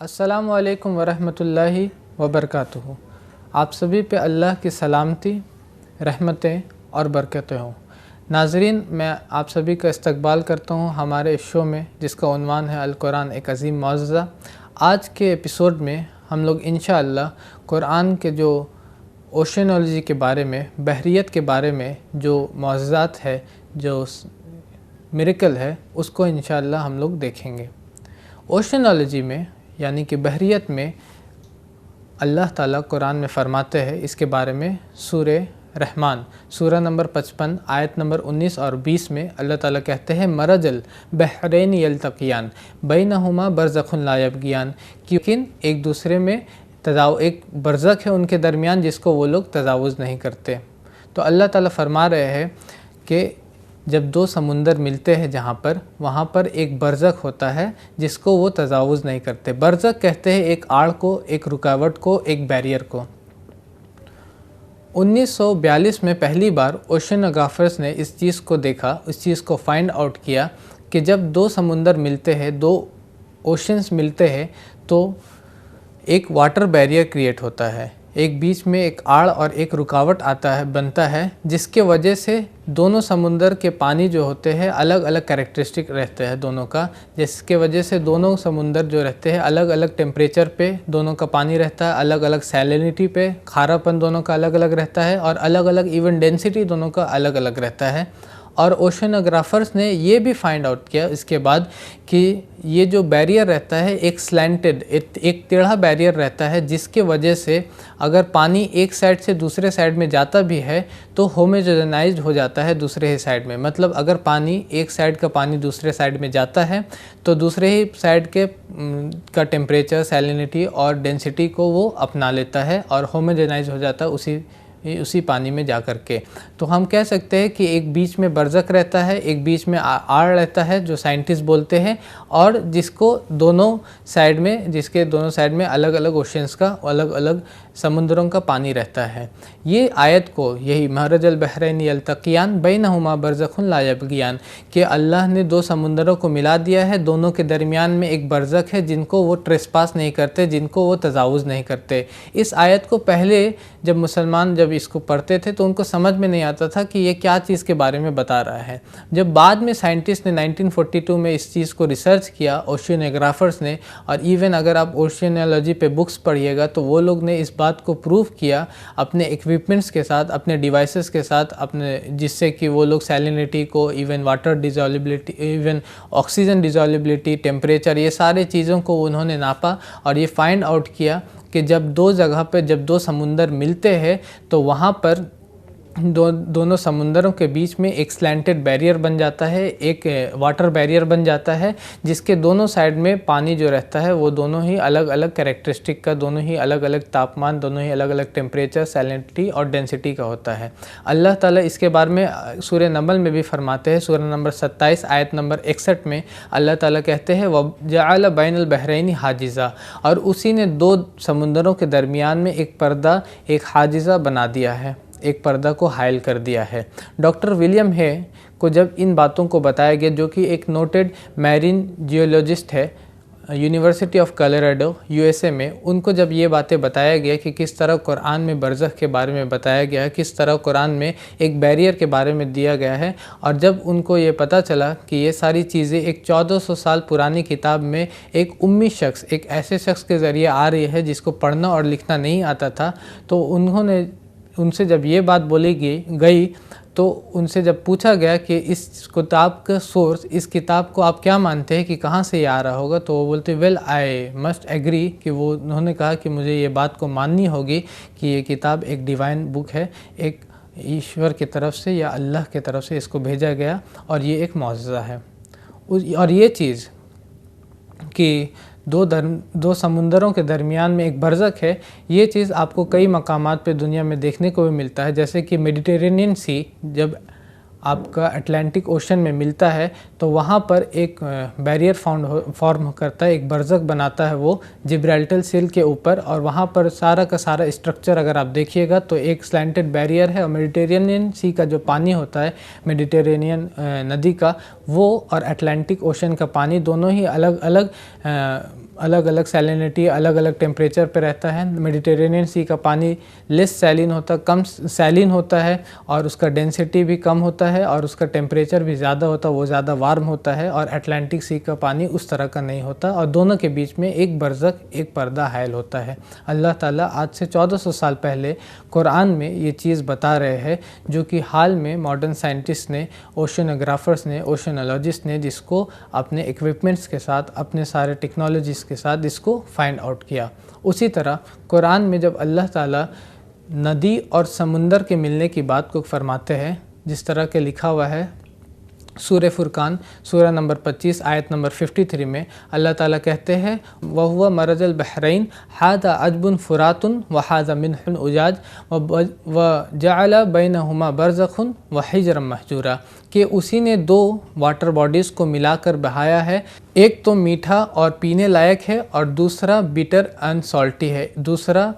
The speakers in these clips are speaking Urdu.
السلام علیکم ورحمۃ اللہ وبرکاتہ۔ آپ سبھی پہ اللہ کی سلامتی، رحمتیں اور برکتیں ہوں۔ ناظرین، میں آپ سبھی کا استقبال کرتا ہوں ہمارے اس شو میں، جس کا عنوان ہے القرآن ایک عظیم معجزہ۔ آج کے ایپیسوڈ میں ہم لوگ انشاءاللہ قرآن کے جو اوشینالوجی کے بارے میں، بحریت کے بارے میں جو معجزات ہے، جو میریکل ہے، اس کو انشاءاللہ ہم لوگ دیکھیں گے۔ اوشینالوجی میں یعنی کہ بحریت میں اللہ تعالیٰ قرآن میں فرماتے ہیں اس کے بارے میں سورہ رحمان سورہ نمبر 55 آیت نمبر 19 اور 20 میں اللہ تعالیٰ کہتے ہیں مرج البحرین یلتقیان بینہما برزخ لا یبغیان، کیونکہ ایک دوسرے میں ایک برزخ ہے ان کے درمیان جس کو وہ لوگ تجاوز نہیں کرتے۔ تو اللہ تعالیٰ فرما رہے ہیں کہ جب دو سمندر ملتے ہیں وہاں پر ایک برزخ ہوتا ہے جس کو وہ تجاوز نہیں کرتے۔ برزخ کہتے ہیں ایک آڑ کو، ایک رکاوٹ کو، ایک بیریئر کو۔ 1942 میں پہلی بار اوشینوگرافرز نے اس چیز کو دیکھا، اس چیز کو فائنڈ آؤٹ کیا کہ جب دو سمندر ملتے ہیں، دو اوشنز ملتے ہیں تو ایک واٹر بیریئر کریٹ ہوتا ہے، ایک بیچ میں ایک آڑ اور ایک رکاوٹ بنتا ہے، جس کے وجہ سے دونوں سمندر کے پانی جو ہوتے ہیں الگ الگ کریکٹرسٹک رہتے ہیں دونوں کا، جس کے وجہ سے دونوں سمندر جو رہتے ہیں الگ الگ ٹیمپریچر پہ دونوں کا پانی رہتا ہے، الگ الگ سیلینٹی پہ، کھارا پن دونوں کا الگ الگ رہتا ہے، اور الگ الگ ایون ڈینسٹی دونوں کا الگ الگ رہتا ہے۔ اور اوشینوگرافرز نے یہ بھی فائنڈ آؤٹ کیا اس کے بعد کہ یہ جو بیریئر رہتا ہے ایک سلینٹڈ، ایک ٹیڑھا بیریئر رہتا ہے، جس کے وجہ سے اگر پانی ایک سائڈ سے دوسرے سائڈ میں جاتا بھی ہے تو ہوموجنائزڈ ہو جاتا ہے دوسرے ہی سائڈ میں۔ مطلب اگر پانی ایک سائڈ کا پانی دوسرے سائڈ میں جاتا ہے تو دوسرے ہی سائڈ کا ٹیمپریچر، سیلینٹی اور ڈینسٹی کو وہ اپنا لیتا ہے اور ہوموجنائز ہو جاتا ہے اسی پانی میں جا کر کے۔ تو ہم کہہ سکتے ہیں کہ ایک بیچ میں برزخ رہتا ہے، ایک بیچ میں آڑ رہتا ہے جو سائنٹسٹ بولتے ہیں، اور جس کے دونوں سائڈ میں الگ الگ اوشنز کا، الگ الگ سمندروں کا پانی رہتا ہے۔ یہ آیت کو، یہی مرج البحرین یلتقیان بینہما برزخ لا یبغیان، کہ اللہ نے دو سمندروں کو ملا دیا ہے، دونوں کے درمیان میں ایک برزخ ہے جن کو وہ ٹریسپاس نہیں کرتے، جن کو وہ تجاوز نہیں کرتے۔ اس آیت کو پہلے جب مسلمان اس کو پڑھتے تھے تو ان کو سمجھ میں نہیں آتا تھا کہ یہ کیا چیز کے بارے میں بتا رہا ہے۔ جب بعد میں سائنٹسٹ نے 1942 میں اس چیز کو ریسرچ کیا، اوشینوگرافرز نے، اور ایون اگر آپ اوشینالوجی پہ بکس پڑھیے گا تو وہ لوگ نے اس بات کو پروف کیا اپنے ایکوپمنٹس کے ساتھ، اپنے ڈیوائسز کے ساتھ، جس سے کہ وہ لوگ سیلینٹی کو، even water dissolubility, even oxygen dissolubility, temperature, یہ سارے چیزوں کو انہوں نے ناپا اور یہ فائنڈ آؤٹ کیا کہ جب دو سمندر ملتے ہیں تو وہاں پر دونوں سمندروں کے بیچ میں ایک سلینٹڈ بیریئر بن جاتا ہے، ایک واٹر بیریئر بن جاتا ہے، جس کے دونوں سائڈ میں پانی جو رہتا ہے وہ دونوں ہی الگ الگ کریکٹرسٹک کا، دونوں ہی الگ الگ تاپمان، دونوں ہی الگ الگ ٹیمپریچر، سیلینٹی اور ڈینسٹی کا ہوتا ہے۔ اللہ تعالیٰ اس کے بارے میں سورہ نمل میں بھی فرماتے ہیں، سورہ نمبر 27 آیت نمبر 61 میں اللہ تعالیٰ کہتے ہیں وَجَعَلَ بَيْنَ الْبَحْرَيْنِ حَاجِزًا، اور اسی نے دو سمندروں کے درمیان میں ایک پردہ، ایک حاجزہ بنا دیا ہے، ایک پردہ کو حائل کر دیا ہے۔ ڈاکٹر ولیم ہے کو جب ان باتوں کو بتایا گیا، جو کہ ایک نوٹڈ میرین جیولوجسٹ ہے یونیورسٹی آف کولوراڈو USA میں، ان کو جب یہ باتیں بتایا گیا کہ کس طرح قرآن میں برزخ کے بارے میں بتایا گیا ہے، کس طرح قرآن میں ایک بیریئر کے بارے میں دیا گیا ہے، اور جب ان کو یہ پتہ چلا کہ یہ ساری چیزیں ایک 1400 سال پرانی کتاب میں ایک امی شخص، ایک ایسے شخص کے ذریعے آ رہی ہے جس کو پڑھنا اور لکھنا نہیں آتا تھا، تو انہوں نے ان سے جب یہ بات بولی گئی تو ان سے جب پوچھا گیا کہ اس کتاب کا سورس، اس کتاب کو آپ کیا مانتے ہیں کہ کہاں سے یہ آ رہا ہوگا، تو وہ بولتے ویل آئی مسٹ ایگری، کہ انہوں نے کہا کہ مجھے یہ بات کو ماننی ہوگی کہ یہ کتاب ایک ڈیوائن بک ہے، ایک ایشور کی طرف سے یا اللہ کی طرف سے اس کو بھیجا گیا، اور یہ ایک معجزہ ہے۔ اور یہ چیز کہ دو سمندروں کے درمیان میں ایک برزخ ہے، یہ چیز آپ کو کئی مقامات پہ دنیا میں دیکھنے کو بھی ملتا ہے، جیسے کہ میڈیٹرینین سی جب آپ کا اٹلانٹک اوشن میں ملتا ہے تو وہاں پر ایک بیریئر فارم کرتا ہے، ایک برزخ بناتا ہے وہ جبرالٹر سیل کے اوپر، اور وہاں پر سارا کا سارا اسٹرکچر اگر آپ دیکھیے گا تو ایک سلینٹڈ بیریئر ہے، اور میڈیٹرینین سی کا جو پانی ہوتا ہے، میڈیٹرینین ندی کا، وہ اور اٹلانٹک اوشن کا پانی دونوں ہی الگ الگ الگ الگ سیلینٹی الگ الگ ٹیمپریچر پہ رہتا ہے. میڈیٹرینین سی کا پانی لیس سیلین ہوتا ہے, کم سیلین ہوتا ہے, اور اس کا ڈینسٹی بھی کم ہوتا ہے, اور اس کا ٹیمپریچر بھی زیادہ ہوتا ہے, وہ زیادہ وارم ہوتا ہے. اور اٹلانٹک سی کا پانی اس طرح کا نہیں ہوتا, اور دونوں کے بیچ میں ایک برزخ, ایک پردہ حائل ہوتا ہے. اللہ تعالیٰ آج سے 1400 سال پہلے قرآن میں یہ چیز بتا رہے ہیں, جو کہ حال میں ماڈرن سائنٹسٹ نے, اوشنوگرافرس نے, اوشنالوجسٹ نے جس کو اپنے ایکوپمنٹس کے ساتھ, اپنے سارے ٹیکنالوجیز کے ساتھ اس کو فائنڈ آؤٹ کیا. اسی طرح قرآن میں جب اللہ تعالیٰ ندی اور سمندر کے ملنے کی بات کو فرماتے ہیں, جس طرح کے لکھا ہوا ہے سورہ فرقان سورہ نمبر 25 آیت نمبر 53 میں, اللہ تعالیٰ کہتے ہیں وَهُوَ مَرَجَ الْبَحْرَيْنِ هَذَا عَذْبٌ فُرَاتٌ وَهَذَا مِلْحٌ أُجَاجٌ وَجَعَلَ بَيْنَهُمَا بَرْزَخًا وَحِجْرًا مَحْجُورًا, کہ اسی نے دو واٹر باڈیز کو ملا کر بہایا ہے, ایک تو میٹھا اور پینے لائق ہے, اور دوسرا بیٹر اینڈ سالٹی ہے, دوسرا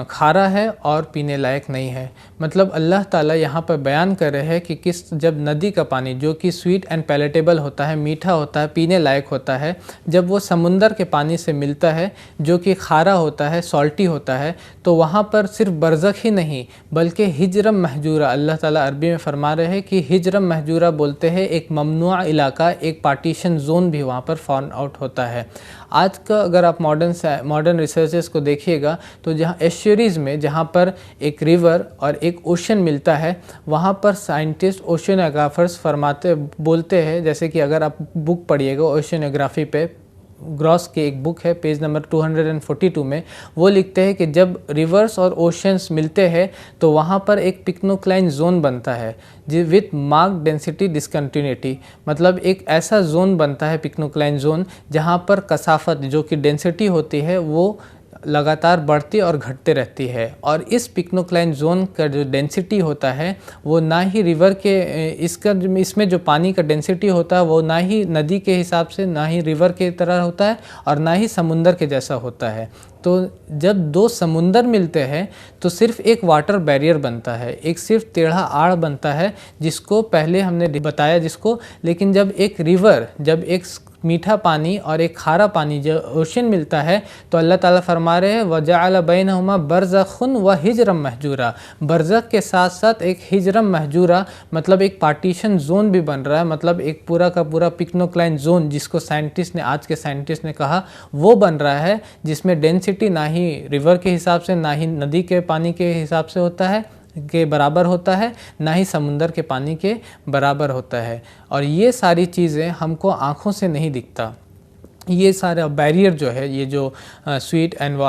کھارا ہے اور پینے لائق نہیں ہے. مطلب اللہ تعالیٰ یہاں پر بیان کر رہے ہیں کہ جب ندی کا پانی جو کہ سویٹ اینڈ پیلیٹیبل ہوتا ہے, میٹھا ہوتا ہے, پینے لائق ہوتا ہے, جب وہ سمندر کے پانی سے ملتا ہے جو کہ کھارا ہوتا ہے, سالٹی ہوتا ہے, تو وہاں پر صرف برزخ ہی نہیں بلکہ ہجرم محجورہ, اللہ تعالیٰ عربی میں فرما رہے ہیں کہ ہجرم محجورہ بولتے ہیں ایک ممنوع علاقہ, ایک پارٹیشن زون بھی وہاں پر فاؤنڈ آؤٹ ہوتا ہے. آج کا اگر آپ ماڈرن ریسرچز کو دیکھیے گا تو جہاں ایسچوریز میں جہاں پر ایک ریور اور ایک اوشن ملتا ہے, وہاں پر سائنٹسٹ اوشنوگرافرس بولتے ہیں, جیسے کہ اگر آپ بک پڑھیے گا اوشنوگرافی پہ, گراس کی ایک بک ہے پیج نمبر 242 میں, وہ لکھتے ہیں کہ جب ریورس اور اوشنز ملتے ہیں تو وہاں پر ایک پیکنوکلائن زون بنتا ہے وتھ مارک ڈینسٹی ڈسکنٹینیوٹی. مطلب ایک ایسا زون بنتا ہے پیکنوکلائن زون جہاں پر کثافت جو کہ ڈینسٹی ہوتی ہے وہ لگاتار بڑھتی اور گھٹتے رہتی ہے. اور اس پیکنوکلائن زون کا جو ڈینسٹی ہوتا ہے وہ نہ ہی ریور کے اس میں جو پانی کا ڈینسٹی ہوتا ہے وہ نہ ہی ندی کے حساب سے, نہ ہی ریور کے طرح ہوتا ہے, اور نہ ہی سمندر کے جیسا ہوتا ہے. تو جب دو سمندر ملتے ہیں تو صرف ایک واٹر بیریئر بنتا ہے, ایک صرف ٹیڑھا آڑ بنتا ہے, جس کو پہلے ہم نے بتایا جس کو. لیکن جب ایک ریور, جب ایک میٹھا پانی اور ایک کھارا پانی جو اوشن ملتا ہے, تو اللہ تعالیٰ فرما رہے ہیں وَجَعَلَ بَيْنَهُمَا بَرْزَخٌ وَحِجْرًا مَحْجُورًا, برزخ کے ساتھ ساتھ ایک ہجرم محجورہ, مطلب ایک پارٹیشن زون بھی بن رہا ہے. مطلب ایک پورا کا پورا پیکنوکلائن زون جس کو سائنٹسٹ نے, آج کے سائنٹسٹ نے کہا, وہ بن رہا ہے, جس میں ڈینسٹی نہ ہی ریور کے حساب سے, نہ ہی ندی کے پانی کے حساب سے ہوتا ہے کے برابر ہوتا ہے, نہ ہی سمندر کے پانی کے برابر ہوتا ہے. اور یہ ساری چیزیں ہم کو آنکھوں سے نہیں دکھتا. یہ سارا بیریئر جو ہے, یہ جو سویٹ اینڈ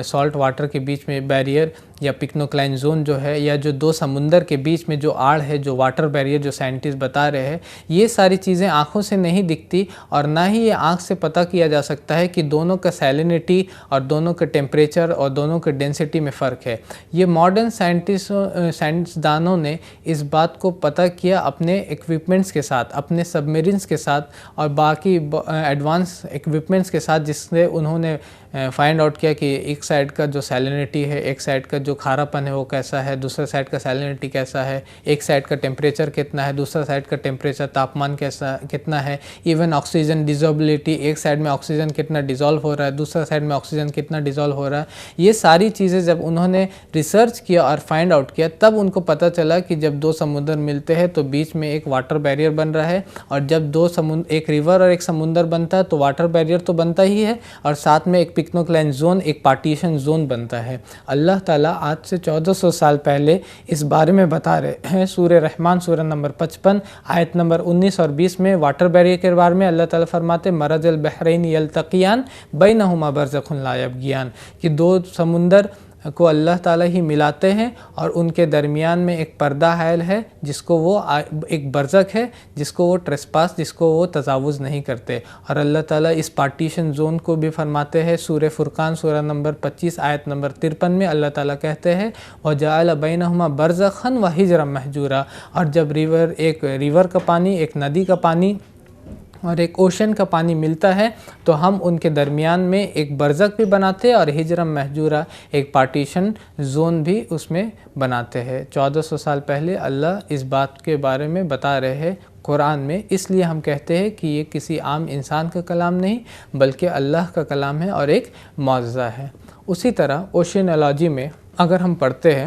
سالٹ واٹر کے بیچ میں بیریئر یا پیکنوکلائن زون جو ہے, یا جو دو سمندر کے بیچ میں جو آڑ ہے, جو واٹر بیریئر جو سائنٹسٹ بتا رہے ہیں, یہ ساری چیزیں آنکھوں سے نہیں دکھتی, اور نہ ہی یہ آنکھ سے پتہ کیا جا سکتا ہے کہ دونوں کا سیلینٹی اور دونوں کا ٹیمپریچر اور دونوں کے ڈینسٹی میں فرق ہے. یہ ماڈرن سائنسدانوں نے اس بات کو پتہ کیا اپنے ایکوپمنٹس کے ساتھ, اپنے سبمیرینس کے ساتھ اور باقی ایڈوانس ایکوپمنٹس کے ساتھ, جس سے انہوں نے فائنڈ آؤٹ کیا کہ ایک سائڈ کا جو سیلینٹی ہے, ایک سائڈ کا جو کھارا پن ہے وہ کیسا ہے, دوسرے سائڈ کا سیلینٹی کیسا ہے, ایک سائڈ کا ٹیمپریچر کتنا ہے, دوسرا سائڈ کا ٹیمپریچر تاپمان کتنا ہے, ایون آکسیجن ڈیزولبلٹی, ایک سائڈ میں آکسیجن کتنا ڈیزولو ہو رہا ہے, دوسرا سائڈ میں آکسیجن کتنا ڈیزولو ہو رہا ہے. یہ ساری چیزیں جب انہوں نے ریسرچ کیا اور فائنڈ آؤٹ کیا, تب ان کو پتہ چلا کہ جب دو سمندر ملتے ہیں تو بیچ میں ایک واٹر بیریئر بن رہا ہے, اور جب ایک ریور اور ایک سمندر بنتا ہے تو واٹر بیریئر تو بنتا ہی ہے, اور ساتھ میں ایک پیکنوکلائن زون, ایک پارٹیشن زون بنتا ہے. اللہ تعالیٰ آج سے 1400 سال پہلے اس بارے میں بتا رہے ہیں. سورہ رحمان سورہ نمبر 55 آیت نمبر 19 اور 20 میں واٹر بیریئر کے بارے میں اللہ تعالیٰ فرماتے مرج البحرین یلتقیان بینہما برزخ لا یبغیان, کہ دو سمندر کو اللہ تعالیٰ ہی ملاتے ہیں اور ان کے درمیان میں ایک پردہ حائل ہے جس کو وہ ایک برزخ ہے جس کو وہ ٹریسپاس, جس کو وہ تجاوز نہیں کرتے. اور اللہ تعالیٰ اس پارٹیشن زون کو بھی فرماتے ہیں سورہ فرقان سورہ نمبر 25 آیت نمبر 53 میں. اللہ تعالیٰ کہتے ہیں وَجَعَلَ بَيْنَهُمَا بَرْزَخًا وَحِجْرًا مَحْجُورًا, اور جب ایک ریور کا پانی, ایک ندی کا پانی اور ایک اوشن کا پانی ملتا ہے تو ہم ان کے درمیان میں ایک برزخ بھی بناتے ہیں اور ہجرم محجورہ ایک پارٹیشن زون بھی اس میں بناتے ہیں. 1400 سال پہلے اللہ اس بات کے بارے میں بتا رہے ہیں قرآن میں، اس لیے ہم کہتے ہیں کہ یہ کسی عام انسان کا کلام نہیں بلکہ اللہ کا کلام ہے اور ایک معجزہ ہے۔ اسی طرح اوشینالوجی میں اگر ہم پڑھتے ہیں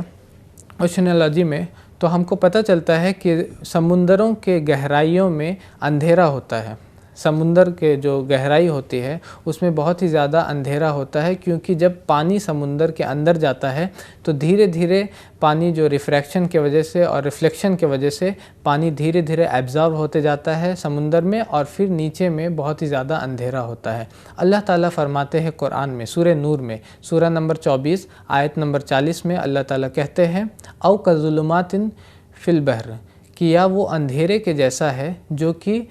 اوشینالوجی میں تو ہم کو پتہ چلتا ہے کہ سمندروں کے گہرائیوں میں اندھیرا ہوتا ہے۔ سمندر کے جو گہرائی ہوتی ہے اس میں بہت ہی زیادہ اندھیرا ہوتا ہے، کیونکہ جب پانی سمندر کے اندر جاتا ہے تو دھیرے دھیرے پانی جو ریفریکشن کی وجہ سے اور ریفلیکشن کی وجہ سے پانی دھیرے دھیرے ایبزارب ہوتے جاتا ہے سمندر میں، اور پھر نیچے میں بہت ہی زیادہ اندھیرا ہوتا ہے۔ اللہ تعالیٰ فرماتے ہیں قرآن میں سورہ نور میں سورہ نمبر 24 آیت نمبر 40 میں اللہ تعالیٰ کہتے ہیں او کظلمات فی البحر، کہ یا وہ اندھیرے کے جیسا ہے جو کہ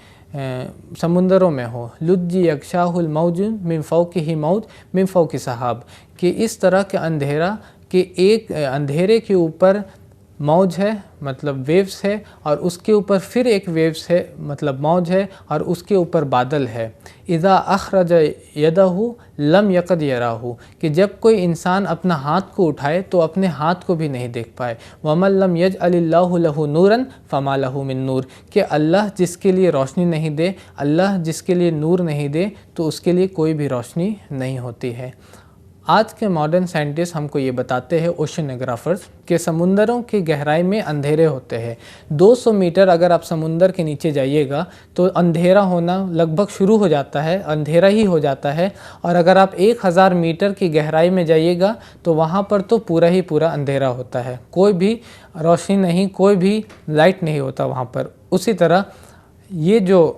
سمندروں میں ہو، لجی یغشاہ الموج من فوقہ موج من فوق سحاب، کہ اس طرح کے اندھیرا کہ ایک اندھیرے کے اوپر موج ہے مطلب ویوز ہے، اور اس کے اوپر پھر ایک ویوز ہے مطلب موج ہے، اور اس کے اوپر بادل ہے۔ اذا اخرج یدہ لم یقد یراہ، کہ جب کوئی انسان اپنا ہاتھ کو اٹھائے تو اپنے ہاتھ کو بھی نہیں دیکھ پائے۔ ومن لم یجعل اللہ لہ نورا فما لہ من نور، کہ اللہ جس کے لیے روشنی نہیں دے، اللہ جس کے لیے نور نہیں دے تو اس کے لیے کوئی بھی روشنی نہیں ہوتی ہے۔ آج کے ماڈرن سائنٹسٹ ہم کو یہ بتاتے ہیں اوشینوگرافرز کہ سمندروں کی گہرائی میں اندھیرے ہوتے ہیں۔ 200 میٹر اگر آپ سمندر کے نیچے جائیے گا تو اندھیرا ہونا لگ بھگ شروع ہو جاتا ہے، اندھیرا ہی ہو جاتا ہے، اور اگر آپ 1000 میٹر کی گہرائی میں جائیے گا تو وہاں پر تو پورا ہی پورا اندھیرا ہوتا ہے، کوئی بھی روشنی نہیں، کوئی بھی لائٹ نہیں ہوتا وہاں پر۔ اسی طرح یہ جو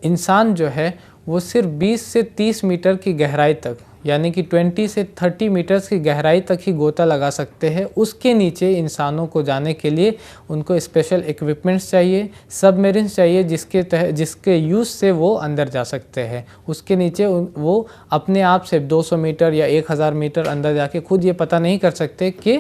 انسان جو ہے وہ صرف 20 سے 30 میٹر کی گہرائی تک، یعنی کہ 20 سے 30 میٹرز کی گہرائی تک ہی غوطہ لگا سکتے ہیں۔ اس کے نیچے انسانوں کو جانے کے لیے ان کو اسپیشل ایکوپمنٹس چاہیے، سب میرینس چاہیے جس کے یوز سے وہ اندر جا سکتے ہیں۔ اس کے نیچے وہ اپنے آپ سے 200 میٹر یا 1000 میٹر اندر جا کے خود یہ پتہ نہیں کر سکتے کہ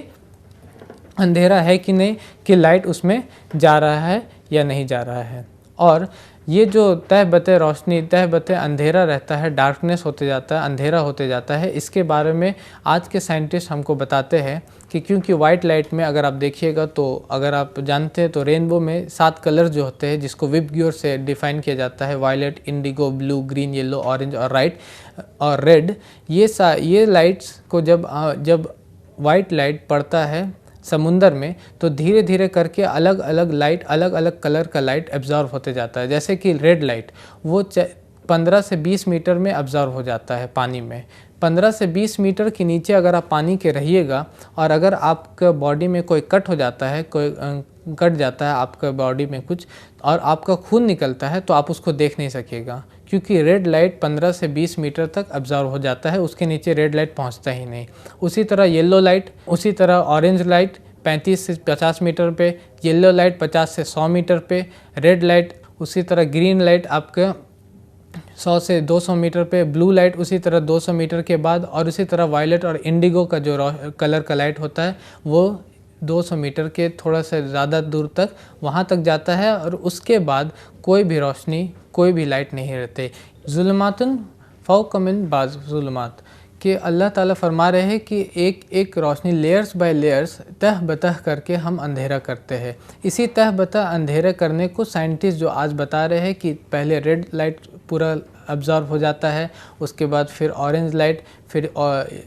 اندھیرا ہے کہ نہیں، کہ لائٹ اس میں جا رہا ہے یا نہیں جا رہا ہے۔ اور یہ جو تہ بتہ روشنی، تہ بتہ اندھیرا رہتا ہے، ڈارکنیس ہوتے جاتا ہے، اندھیرا ہوتے جاتا ہے، اس کے بارے میں آج کے سائنٹسٹ ہم کو بتاتے ہیں کہ کیونکہ وائٹ لائٹ میں اگر آپ دیکھیے گا تو اگر آپ جانتے ہیں تو رینبو میں 7 کلر جو ہوتے ہیں جس کو ویب گیور سے ڈیفائن کیا جاتا ہے، وائلٹ، انڈیگو، بلو، گرین، یلو، اورنج اور ریڈ، یہ لائٹس کو جب وائٹ لائٹ پڑتا ہے سمندر میں تو دھیرے دھیرے کر کے الگ الگ کلر کا لائٹ ایبزارب ہوتے جاتا ہے۔ جیسے کہ ریڈ لائٹ وہ 15 سے 20 میٹر میں ایبزارب ہو جاتا ہے پانی میں۔ 15 سے 20 میٹر کے نیچے اگر آپ پانی کے رہیے گا اور اگر آپ کا باڈی میں کوئی کٹ ہو جاتا ہے، کوئی کٹ جاتا ہے آپ کا باڈی میں کچھ اور آپ کا خون نکلتا ہے تو آپ اس کو دیکھ نہیں سکے گا، کیونکہ ریڈ لائٹ 15 سے 20 میٹر تک ایبزارب ہو جاتا ہے، اس کے نیچے ریڈ لائٹ پہنچتا ہی نہیں۔ اسی طرح یلو لائٹ، اسی طرح اورنج لائٹ 35 سے 50 میٹر پہ، یلو لائٹ 50 سے 100 میٹر پہ، ریڈ لائٹ اسی طرح، گرین لائٹ آپ کا 100 سے 200 میٹر پہ، بلو لائٹ اسی طرح 200 میٹر کے بعد، اور اسی طرح وائلٹ اور انڈیگو کا جو کلر کا لائٹ ہوتا ہے وہ 200 میٹر کے تھوڑا سا زیادہ دور تک وہاں تک جاتا ہے، اور اس کے بعد کوئی بھی روشنی، کوئی بھی لائٹ نہیں رہتے۔ ظلمات فوق من بعض ظلمات، کہ اللہ تعالیٰ فرما رہے ہیں کہ ایک ایک روشنی لیئرز بائی لیئرز تہ بتہ کر کے ہم اندھیرا کرتے ہیں۔ اسی تہ بتہ اندھیرا کرنے کو سائنٹسٹ جو آج بتا رہے ہیں کہ پہلے ریڈ لائٹ پورا ابزارب ہو جاتا ہے، اس کے بعد پھر اورنج لائٹ، پھر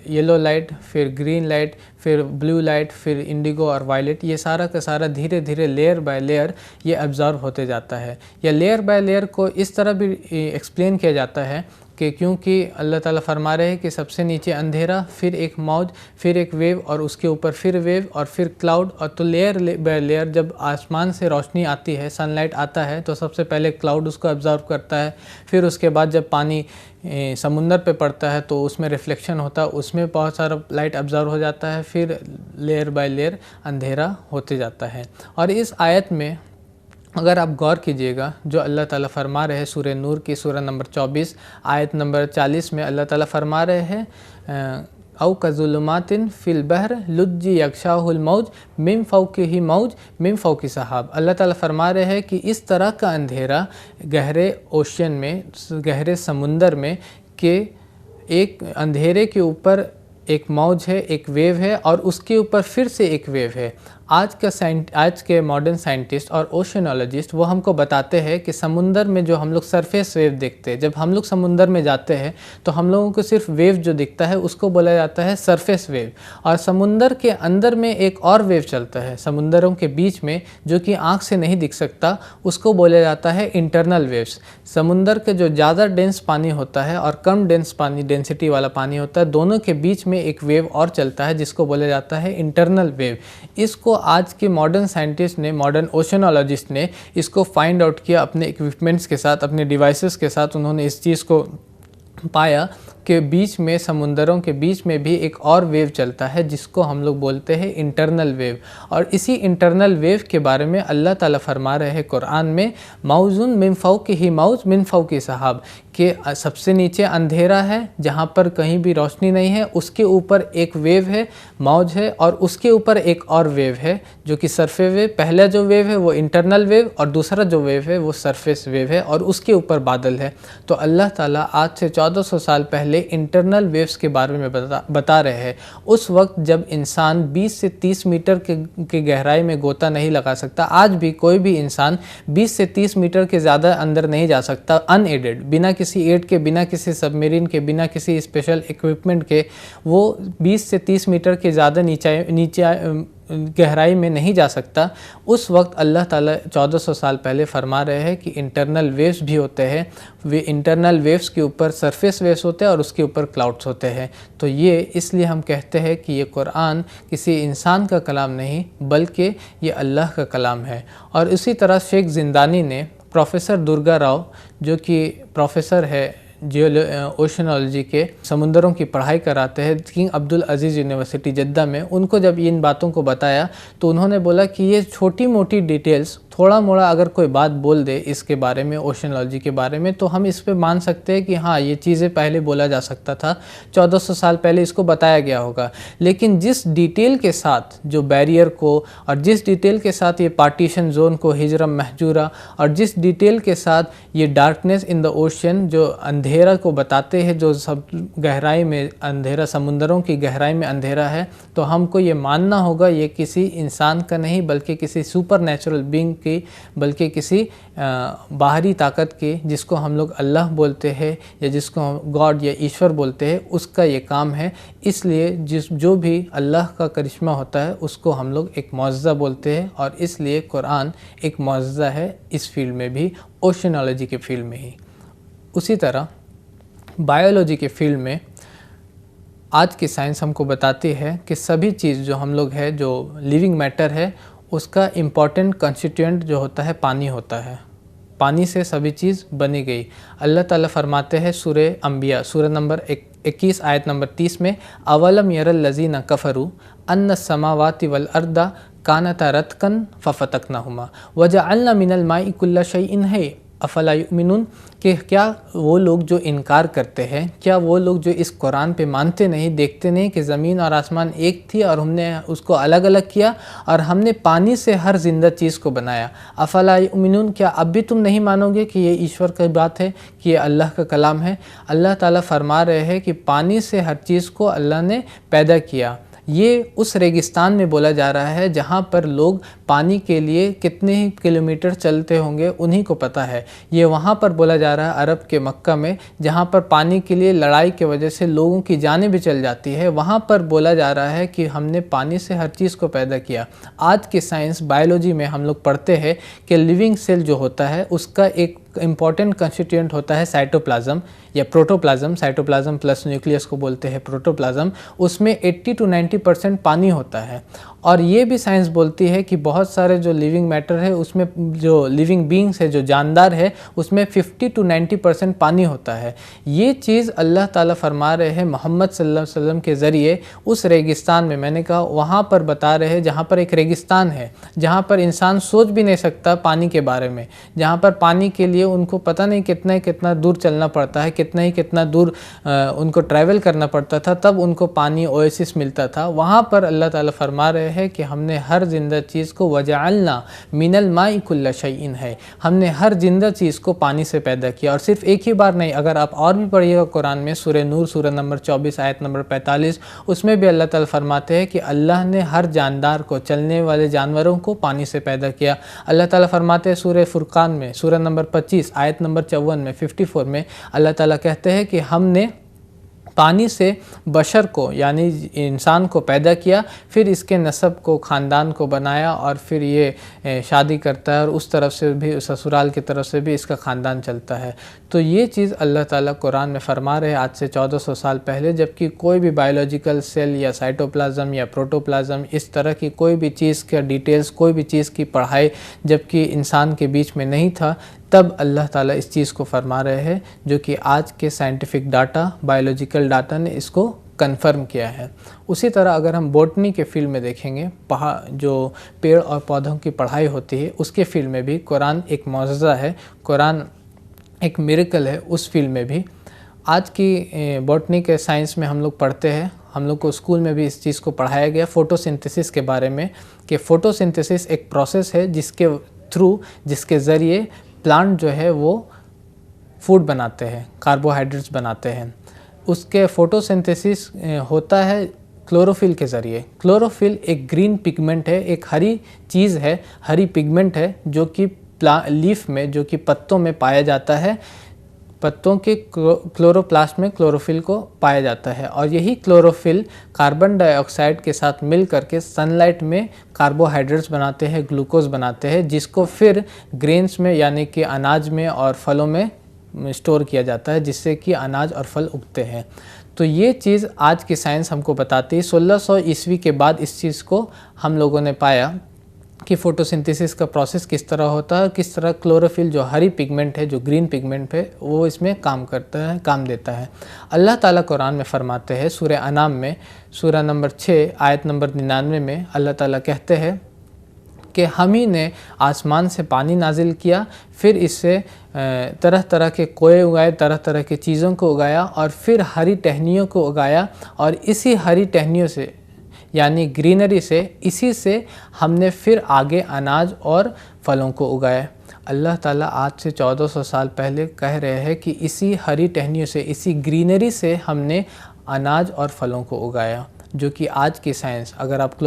یلو لائٹ، پھر گرین لائٹ، پھر بلو لائٹ، پھر انڈیگو اور وائلٹ، یہ سارا کا سارا دھیرے دھیرے لیئر بائی لیئر یہ ابزارب ہوتے جاتا ہے۔ یا لیئر بائی لیئر کو اس طرح بھی ایکسپلین کیا جاتا ہے کہ کیونکہ اللہ تعالیٰ فرما رہے ہیں کہ سب سے نیچے اندھیرا، پھر ایک موج، پھر ایک ویو، اور اس کے اوپر پھر ویو، اور پھر کلاؤڈ، اور تو لیئر بائی لیئر جب آسمان سے روشنی آتی ہے، سن لائٹ آتا ہے تو سب سے پہلے کلاؤڈ اس کو ابزارب کرتا ہے، پھر اس کے بعد جب پانی سمندر پہ پڑتا ہے تو اس میں ریفلیکشن ہوتا ہے، اس میں بہت سارا لائٹ ابزارب ہو جاتا ہے، پھر لیئر بائی لیئر اندھیرا ہوتے جاتا ہے۔ اور اس آیت میں اگر آپ غور کیجئے گا جو اللہ تعالیٰ فرما رہے ہیں سورہ نور کی سورہ نمبر 24 آیت نمبر 40 میں اللہ تعالیٰ فرما رہے ہیں او کظلمات فی البحر لجی یغشاہ الموج من فوقہ موج من فوق سحاب، اللہ تعالیٰ فرما رہے ہیں کہ اس طرح کا اندھیرا گہرے اوشین میں، گہرے سمندر میں، کہ ایک اندھیرے کے اوپر ایک موج ہے، ایک ویو ہے، اور اس کے اوپر پھر سے ایک ویو ہے۔ آج کے ماڈرن سائنٹسٹ اور اوشنالوجسٹ وہ ہم کو بتاتے ہیں کہ سمندر میں جو ہم لوگ سرفیس ویو دیکھتے ہیں، جب ہم لوگ سمندر میں جاتے ہیں تو ہم لوگوں کو صرف ویو جو دکھتا ہے اس کو بولا جاتا ہے سرفیس ویو، اور سمندر کے اندر میں ایک اور ویو چلتا ہے سمندروں کے بیچ میں جو کہ آنکھ سے نہیں دکھ سکتا، اس کو بولا جاتا ہے انٹرنل ویوز۔ سمندر کے جو زیادہ ڈینس پانی ہوتا ہے اور کم ڈینسٹی والا پانی ہوتا ہے، دونوں کے بیچ میں ایک ویو اور چلتا ہے جس کو بولا جاتا ہے انٹرنل ویو۔ اس کو آج کے ماڈرن سائنٹسٹ نے، ماڈرن اوشنالوجسٹ نے اس کو فائنڈ آؤٹ کیا اپنے ایکوپمنٹس کے ساتھ، اپنے ڈیوائسز کے ساتھ۔ انہوں نے اس چیز کو پایا کہ بیچ میں، سمندروں کے بیچ میں بھی ایک اور ویو چلتا ہے جس کو ہم لوگ بولتے ہیں انٹرنل ویو، اور اسی انٹرنل ویو کے بارے میں اللہ تعالیٰ فرما رہے ہیں قرآن میں، موزن من فوقہ موج من فوق سحاب، کہ سب سے نیچے اندھیرا ہے جہاں پر کہیں بھی روشنی نہیں ہے، اس کے اوپر ایک ویو ہے، موج ہے، اور اس کے اوپر ایک اور ویو ہے جو کہ سرفیس ویو۔ پہلا جو ویو ہے وہ انٹرنل ویو، اور دوسرا جو ویو ہے وہ سرفیس ویو ہے، اور اس کے اوپر بادل ہے۔ تو اللہ تعالیٰ آج سے 1400 سال پہلے انٹرنل ویوز کے بارے میں بتا رہے ہیں۔ اس وقت جب انسان 20 سے 30 میٹر کے گہرائی میں غوطہ نہیں لگا سکتا، آج بھی کوئی بھی انسان 20 سے 30 میٹر کے زیادہ اندر نہیں جا سکتا ان ایڈڈ، بنا کسی ایڈ کے، بنا کسی سب میرین کے، بنا کسی اسپیشل ایکوپمنٹ کے، وہ 20 سے 30 میٹر کے زیادہ نیچے گہرائی میں نہیں جا سکتا۔ اس وقت اللہ تعالیٰ 1400 سال پہلے فرما رہے ہیں کہ انٹرنل ویوز بھی ہوتے ہیں، وہ انٹرنل ویوز کے اوپر سرفیس ویوز ہوتے ہیں اور اس کے اوپر کلاؤڈز ہوتے ہیں۔ تو یہ اس لیے ہم کہتے ہیں کہ یہ قرآن کسی انسان کا کلام نہیں بلکہ یہ اللہ کا کلام ہے۔ اور اسی طرح شیخ زندانی نے، پروفیسر درگا راؤ جو کہ پروفیسر ہے اوشنالوجی کے، سمندروں کی پڑھائی کراتے ہیں کنگ عبدالعزیز یونیورسٹی جدہ میں، ان کو جب ان باتوں کو بتایا تو انہوں نے بولا کہ یہ چھوٹی موٹی ڈیٹیلز، تھوڑا موڑا اگر کوئی بات بول دے اس کے بارے میں، اوشنالوجی کے بارے میں، تو ہم اس پہ مان سکتے ہیں کہ ہاں یہ چیزیں پہلے بولا جا سکتا تھا، 1400 سال پہلے اس کو بتایا گیا ہوگا۔ لیکن جس ڈیٹیل کے ساتھ جو بیریئر کو، اور جس ڈیٹیل کے ساتھ یہ پارٹیشن زون کو ہجرم محجورہ، اور جس ڈیٹیل کے ساتھ یہ ڈارکنیس ان دا اوشین جو اندھیرا کو بتاتے ہیں، جو سب گہرائی میں اندھیرا، سمندروں کی گہرائی میں اندھیرا ہے، تو ہم کو یہ ماننا ہوگا یہ کسی انسان کا نہیں بلکہ کسی سپر نیچرل بینگ کی، بلکہ کسی باہری طاقت کی، جس کو ہم لوگ اللہ بولتے ہیں یا جس کو ہم گاڈ یا ایشور بولتے ہیں، اس کا یہ کام ہے۔ اس لیے جو بھی اللہ کا کرشمہ ہوتا ہے اس کو ہم لوگ ایک معجزہ بولتے ہیں، اور اس لیے قرآن ایک معجزہ ہے اس فیلڈ میں بھی، اوشنالوجی کے فیلڈ میں ہی۔ اسی طرح بائیولوجی کے فیلڈ میں آج کی سائنس ہم کو بتاتی ہے کہ سبھی چیز جو ہم لوگ ہے، جو لیونگ میٹر ہے، اس کا امپورٹنٹ کنسٹیٹوئنٹ جو ہوتا ہے پانی ہوتا ہے۔ پانی سے سبھی چیز بنی گئی۔ اللہ تعالیٰ فرماتے ہیں سورہ انبیاء، سورہ نمبر 21 آیت نمبر 30 میں، اولم یر الذین کفروا ان السماوات والارض کانتا رتقا ففتقناہما وجعلنا من الماء کل شیء حی افلا یؤمنون، کہ کیا وہ لوگ جو انکار کرتے ہیں، کیا وہ لوگ جو اس قرآن پہ مانتے نہیں، دیکھتے نہیں کہ زمین اور آسمان ایک تھی اور ہم نے اس کو الگ الگ کیا، اور ہم نے پانی سے ہر زندہ چیز کو بنایا، افلا یؤمنون، کیا اب بھی تم نہیں مانو گے کہ یہ ایشور کی بات ہے، کہ یہ اللہ کا کلام ہے؟ اللہ تعالیٰ فرما رہے ہیں کہ پانی سے ہر چیز کو اللہ نے پیدا کیا۔ یہ اس ریگستان میں بولا جا رہا ہے جہاں پر لوگ پانی کے لیے کتنے ہی کلومیٹر چلتے ہوں گے انہی کو پتہ ہے۔ یہ وہاں پر بولا جا رہا ہے عرب کے مکہ میں، جہاں پر پانی کے لیے لڑائی کی وجہ سے لوگوں کی جانیں بھی چل جاتی ہے، وہاں پر بولا جا رہا ہے کہ ہم نے پانی سے ہر چیز کو پیدا کیا۔ آج کے سائنس بائیولوجی میں ہم لوگ پڑھتے ہیں کہ لیونگ سیل جو ہوتا ہے اس کا ایک امپورٹنٹ کنسٹیٹوئنٹ ہوتا ہے سائٹوپلازم یا پروٹوپلازم، سائٹوپلازم پلس نیوکلیس کو بولتے ہیں پروٹوپلازم، اس میں 80 to 90% پانی ہوتا ہے۔ اور یہ بھی سائنس بولتی ہے کہ بہت سارے جو لیونگ میٹر ہے اس میں، جو لیونگ بینگز ہے، جو جاندار ہے، اس میں 50 to 90% پانی ہوتا ہے۔ یہ چیز اللہ تعالیٰ فرما رہے ہیں محمد صلی اللہ علیہ وسلم کے ذریعے اس ریگستان میں، میں نے کہا وہاں پر بتا رہے ہیں جہاں پر ایک ریگستان ہے، جہاں پر انسان سوچ بھی نہیں سکتا پانی کے بارے میں، جہاں پر پانی کے لیے لیے ان کو پتہ نہیں کتنا دور چلنا پڑتا ہے، کتنا دور ان کو ٹریول کرنا پڑتا تھا، تب ان کو پانی اویسس ملتا تھا۔ وہاں پر اللہ تعالیٰ فرما رہے ہیں کہ ہم نے ہر زندہ چیز کو وجعلنا من الماء کل شیء ہے، ہم نے ہر زندہ چیز کو پانی سے پیدا کیا۔ اور صرف ایک ہی بار نہیں، اگر آپ اور بھی پڑھیے گا قرآن میں سورہ نور سورہ نمبر 24 آیت نمبر 45، اس میں بھی اللہ تعالیٰ فرماتے ہیں کہ اللہ نے ہر جاندار کو، چلنے والے جانوروں کو پانی سے پیدا کیا۔ اللہ تعالیٰ فرماتے ہیں سورہ فرقان میں سورہ نمبر 25 آیت نمبر 54 میں 54 میں اللہ تعالیٰ کہتے ہیں کہ ہم نے پانی سے بشر کو یعنی انسان کو پیدا کیا، پھر اس کے نسب کو، خاندان کو بنایا، اور پھر یہ شادی کرتا ہے اور اس طرف سے بھی، سسرال کی طرف سے بھی اس کا خاندان چلتا ہے۔ تو یہ چیز اللہ تعالیٰ قرآن میں فرما رہے ہیں آج سے 1400 سال پہلے، جبکہ کوئی بھی بایولوجیکل سیل یا سائٹوپلازم یا پروٹوپلازم اس طرح کی کوئی بھی چیز کا ڈیٹیلز، کوئی بھی چیز کی پڑھائی جبکہ انسان کے بیچ میں نہیں تھا، تب اللہ تعالیٰ اس چیز کو فرما رہے ہیں جو کہ آج کے سائنٹیفک ڈاٹا، بایولوجیکل ڈاٹا نے اس کو کنفرم کیا ہے۔ اسی طرح اگر ہم بوٹنی کے فیلڈ میں دیکھیں گے، جو پیڑ اور پودوں کی پڑھائی ہوتی ہے، اس کے فیلڈ میں بھی قرآن ایک معجزہ ہے، قرآن ایک میریکل ہے اس فیلڈ میں بھی۔ آج کی بوٹنی کے سائنس میں ہم لوگ پڑھتے ہیں، ہم لوگ کو اسکول میں بھی اس چیز کو پڑھایا گیا فوٹو سنتھسس کے بارے میں، کہ فوٹو سنتھسس ایک پروسیس ہے جس کے ذریعے پلانٹ جو ہے وہ فوڈ بناتے ہیں، کاربوہائیڈریٹس بناتے ہیں۔ اس کے فوٹو سنتھسس ہوتا ہے کلوروفل کے ذریعے۔ کلوروفل ایک گرین پگمنٹ ہے، ایک ہری چیز ہے، ہری پگمنٹ ہے جو کہ لیف میں، جو کہ پتوں میں پایا جاتا ہے، پتوں کے کلوروپلاسٹ میں کلوروفل کو پایا جاتا ہے، اور یہی کلوروفل کاربن ڈائی آکسائڈ کے ساتھ مل کر کے سن لائٹ میں کاربوہائیڈریٹس بناتے ہیں، گلوکوز بناتے ہیں، جس کو پھر گرینز میں یعنی کہ اناج میں اور پھلوں میں اسٹور کیا جاتا ہے، جس سے کہ اناج اور پھل اگتے ہیں۔ تو یہ چیز آج کی سائنس ہم کو بتاتی ہے۔ 1600 عیسوی کے بعد اس چیز کو ہم لوگوں نے پایا کہ فوٹو سنتھسس کا پروسیس کس طرح ہوتا ہے، کس طرح کلوروفل جو ہری پگمنٹ ہے، جو گرین پگمنٹ ہے، وہ اس میں کام دیتا ہے۔ اللہ تعالیٰ قرآن میں فرماتے ہیں سورہ انعام میں سورہ نمبر 6 آیت نمبر 99 میں اللہ تعالیٰ کہتے ہیں کہ ہم ہی نے آسمان سے پانی نازل کیا، پھر اس سے طرح طرح کے کوئے اگائے، طرح طرح کی چیزوں کو اگایا، اور پھر ہری ٹہنیوں کو اگایا، اور اسی ہری ٹہنیوں سے یعنی گرینری سے، اسی سے ہم نے پھر آگے اناج اور پھلوں کو اگایا۔ اللہ تعالیٰ آج سے 1400 سال پہلے کہہ رہے ہیں کہ اسی ہری ٹہنیوں سے، اسی گرینری سے ہم نے اناج اور پھلوں کو اگایا، جو کہ آج کی سائنس، اگر آپ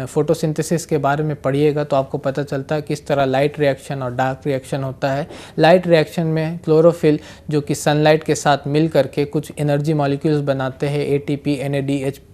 فوٹو سنتھسس کے بارے میں پڑھیے گا تو آپ کو پتہ چلتا ہے کس طرح لائٹ ری ایکشن اور ڈارک ری ایکشن ہوتا ہے۔ لائٹ ری ایکشن میں کلوروفل جو کہ سن لائٹ کے ساتھ مل کر کے کچھ انرجی مالیکیولز بناتے ہیں، ATP NADH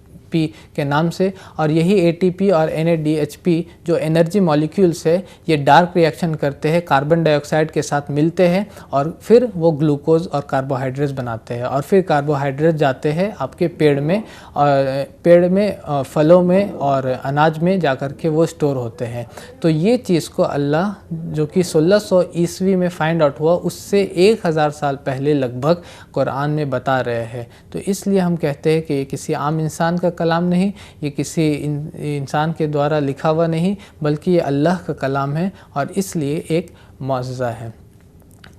کے نام سے، اور یہی ATP اور NADHP جو انرجی مالیکیولز ہے، یہ ڈارک ری ایکشن کرتے ہیں، کاربن ڈائی آکسائڈ کے ساتھ ملتے ہیں، اور پھر وہ گلوکوز اور کاربوہائیڈریٹس بناتے ہیں، اور پھر کاربوہائیڈریٹ جاتے ہیں آپ کے پیڑ میں پھلوں میں اور اناج میں جا کر کے وہ سٹور ہوتے ہیں۔ تو یہ چیز کو اللہ جو کہ 1600 عیسوی میں فائنڈ آؤٹ ہوا، اس سے 1000 سال پہلے لگ بھگ قرآن میں بتا رہے ہیں۔ تو اس لیے ہم کہتے ہیں کہ یہ کسی عام انسان کا کلام نہیں، یہ کسی انسان کے دوارا لکھا ہوا نہیں، بلکہ یہ اللہ کا کلام ہے، اور اس لیے ایک معجزہ ہے۔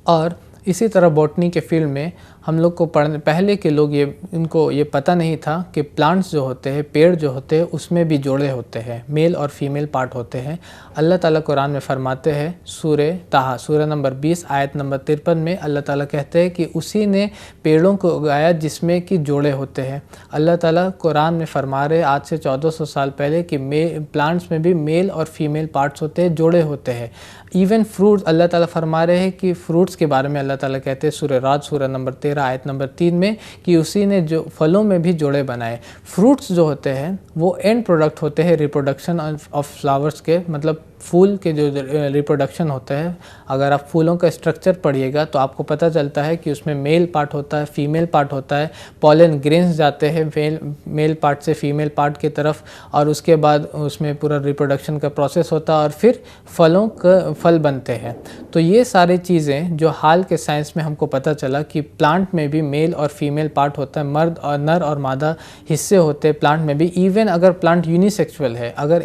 اور اسی طرح بوٹنی کے فیلڈ میں ہم لوگ کو پہلے کے لوگ ان کو یہ پتہ نہیں تھا کہ پلانٹس جو ہوتے ہیں، پیڑ جو ہوتے ہیں، اس میں بھی جوڑے ہوتے ہیں، میل اور فیمیل پارٹ ہوتے ہیں۔ اللہ تعالیٰ قرآن میں فرماتے ہیں سورہ طٰہٰ سورہ نمبر 20 آیت نمبر 53 میں اللہ تعالیٰ کہتے ہیں کہ اسی نے پیڑوں کو اگایا جس میں کہ جوڑے ہوتے ہیں۔ اللہ تعالیٰ قرآن میں فرما رہے آج سے 1400 سال پہلے کہ پلانٹس میں بھی میل اور فیمیل پارٹس ہوتے ہیں، جوڑے ہوتے ہیں۔ ایون فروٹس، اللہ تعالیٰ فرما رہے ہیں کہ فروٹس کے بارے میں اللہ تعالیٰ کہتے ہیں سورہ رعد سورہ نمبر 13 آیت نمبر 3 میں کہ اسی نے جو پھلوں میں بھی جوڑے بنائے۔ فروٹس جو ہوتے ہیں وہ اینڈ پروڈکٹ ہوتے ہیں ریپروڈکشن آف فلاورز کے، مطلب پھول کے جو ریپروڈکشن ہوتا ہے۔ اگر آپ پھولوں کا اسٹرکچر پڑھیے گا تو آپ کو پتہ چلتا ہے کہ اس میں میل پارٹ ہوتا ہے، فیمیل پارٹ ہوتا ہے، پولن گرینز جاتے ہیں میل پارٹ سے فیمیل پارٹ کی طرف، اور اس کے بعد اس میں پورا ریپروڈکشن کا پروسیس ہوتا ہے، اور پھر پھل بنتے ہیں۔ تو یہ ساری چیزیں جو حال کے سائنس میں ہم کو پتہ چلا کہ پلانٹ میں بھی میل اور فیمیل پارٹ ہوتا ہے، مرد اور نر اور مادہ حصے ہوتے ہیں پلانٹ میں بھی۔ ایون اگر پلانٹ یونی سیکسول ہے، اگر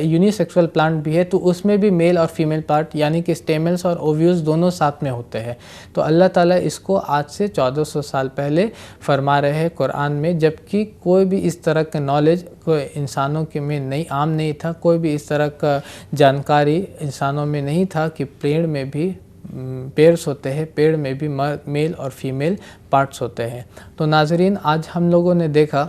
یونی سیکسول پلانٹ پلانٹ بھی ہے تو اس میں بھی میل اور فیمیل پارٹ یعنی کہ اسٹیملز اور اوویولز دونوں ساتھ میں ہوتے ہیں. تو اللہ تعالیٰ اس کو آج سے 1400 سال پہلے فرما رہے ہیں قرآن میں، جبکہ کوئی بھی اس طرح کا نالج کوئی انسانوں کے میں عام نہیں تھا، کوئی بھی اس طرح کا جانکاری انسانوں میں نہیں تھا کہ پیڑ میں بھی پیئرس ہوتے ہیں، پیڑ میں بھی میل اور فیمیل پارٹس ہوتے ہیں. تو ناظرین، آج ہم لوگوں نے دیکھا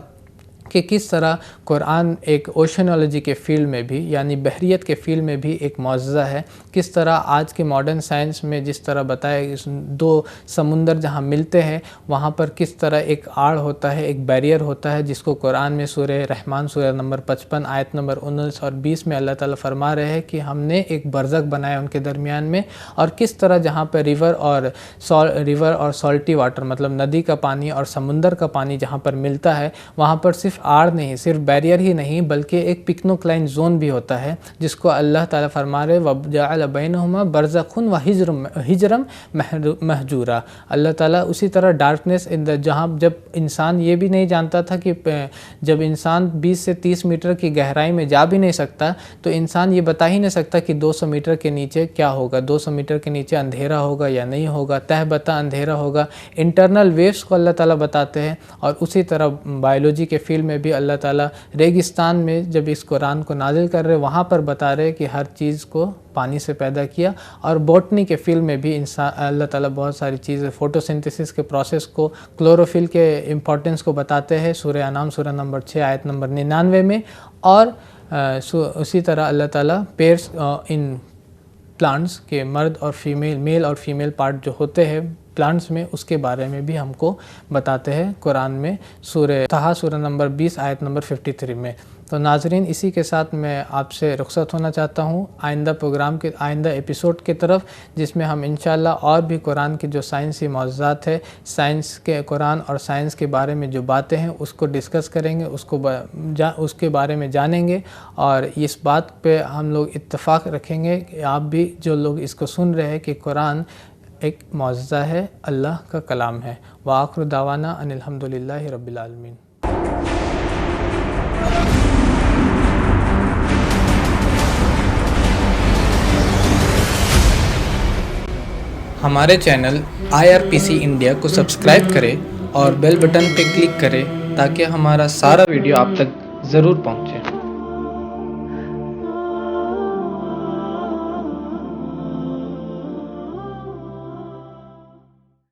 کہ کس طرح قرآن ایک اوشنالوجی کے فیلڈ میں بھی یعنی بحریت کے فیلڈ میں بھی ایک معجزہ ہے. کس طرح آج کے ماڈرن سائنس میں جس طرح بتایا دو سمندر جہاں ملتے ہیں وہاں پر کس طرح ایک آڑ ہوتا ہے، ایک بیریئر ہوتا ہے، جس کو قرآن میں سورہ رحمان سورہ نمبر 55 آیت نمبر 19 اور 20 میں اللہ تعالیٰ فرما رہے ہیں کہ ہم نے ایک برزخ بنایا ان کے درمیان میں. اور کس طرح جہاں پہ ریور اور سالٹی واٹر مطلب ندی کا پانی اور سمندر کا پانی جہاں پر ملتا ہے وہاں پر صرف آڑ نہیں، صرف بیریئر ہی نہیں بلکہ ایک پکنوکلائن زون بھی ہوتا ہے، جس کو اللہ تعالیٰ فرما رہے وَجَعَلَ بَيْنَهُمَا بَرْزَخٌ وَحِجْرًا مَحْجُورًا. اللہ تعالیٰ اسی طرح ڈارکنیس جہاں جب انسان یہ بھی نہیں جانتا تھا کہ جب انسان 20 سے 30 میٹر کی گہرائی میں جا بھی نہیں سکتا تو انسان یہ بتا ہی نہیں سکتا کہ 200 میٹر کے نیچے کیا ہوگا، 200 میٹر کے نیچے اندھیرا ہوگا یا نہیں ہوگا، تہ بتا اندھیرا ہوگا. انٹرنل ویوز کو اللہ تعالیٰ بتاتے ہیں. اور اسی طرح بائیولوجی کے فیلڈ میں بھی اللہ تعالیٰ ریگستان میں جب اس قرآن کو نازل کر رہے وہاں پر بتا رہے کہ ہر چیز کو پانی سے پیدا کیا. اور بوٹنی کے فیلڈ میں بھی اللہ تعالیٰ بہت ساری چیزیں فوٹوسنتھسس کے پروسیس کو، کلوروفل کے امپورٹنس کو بتاتے ہیں سورہ انعام سورہ نمبر 6 آیت نمبر 99 میں. اور اسی طرح اللہ تعالیٰ پیئرس ان پلانٹس کے مرد اور فیمیل، میل اور فیمیل پارٹ جو ہوتے ہیں پلانٹس میں، اس کے بارے میں بھی ہم کو بتاتے ہیں قرآن میں سورہ طٰہٰ سورہ نمبر 20 آیت نمبر 53 میں. تو ناظرین، اسی کے ساتھ میں آپ سے رخصت ہونا چاہتا ہوں آئندہ ایپیسوڈ کی طرف، جس میں ہم انشاءاللہ اور بھی قرآن کے جو سائنسی معجزات ہے، سائنس کے قرآن اور سائنس کے بارے میں جو باتیں ہیں اس کو ڈسکس کریں گے، اس کے بارے میں جانیں گے. اور اس بات پہ ہم لوگ اتفاق رکھیں گے کہ آپ بھی جو لوگ اس کو سن رہے ہیں کہ قرآن ایک معجزہ ہے، اللہ کا کلام ہے. وآخر دعوانا ان الحمدللہ رب العالمین. ہمارے چینل IRPC انڈیا کو سبسکرائب کرے اور بیل بٹن پہ کلک کرے تاکہ ہمارا سارا ویڈیو آپ تک ضرور پہنچے.